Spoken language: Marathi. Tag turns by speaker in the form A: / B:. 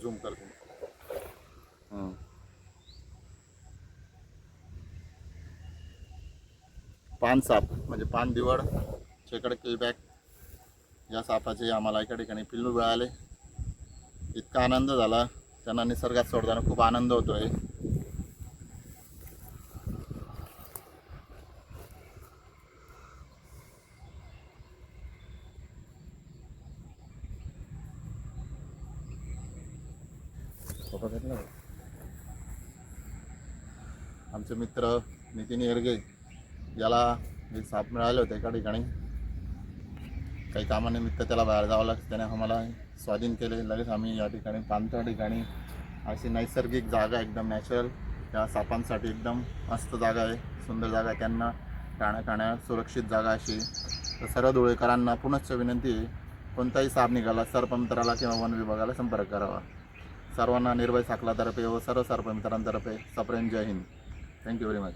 A: झूम करतो. पान साप म्हणजे पान दिवड चेकड किलबॅक या सापाचे आम्हाला एका ठिकाणी पिल्लू मिळाले. इतका आनंद झाला, त्यांना निसर्गात सोडताना खूप आनंद होतोय. आमचे मित्र नितीन येरगे याला हे साप मिळाले होते एका ठिकाणी. काही कामानिमित्त त्याला बाहेर जावं लागतं, त्याने आम्हाला स्वाधीन केले. लगेच आम्ही या ठिकाणी पानच्या ठिकाणी अशी नैसर्गिक जागा एकदम नॅचरल त्या सापांसाठी एकदम मस्त जागा आहे, सुंदर जागा आहे. त्यांना राहण्या सुरक्षित जागा अशी. तर सर्व धुळेकरांना पुनश्च विनंती आहे, कोणताही साप निघाला सरपंचाला किंवा वन विभागाला संपर्क करावा. सर्वांना निर्भय साखलातर्फे व सर्व सरपंचांतर्फे सप्रेम जय हिंद. Thank you very much.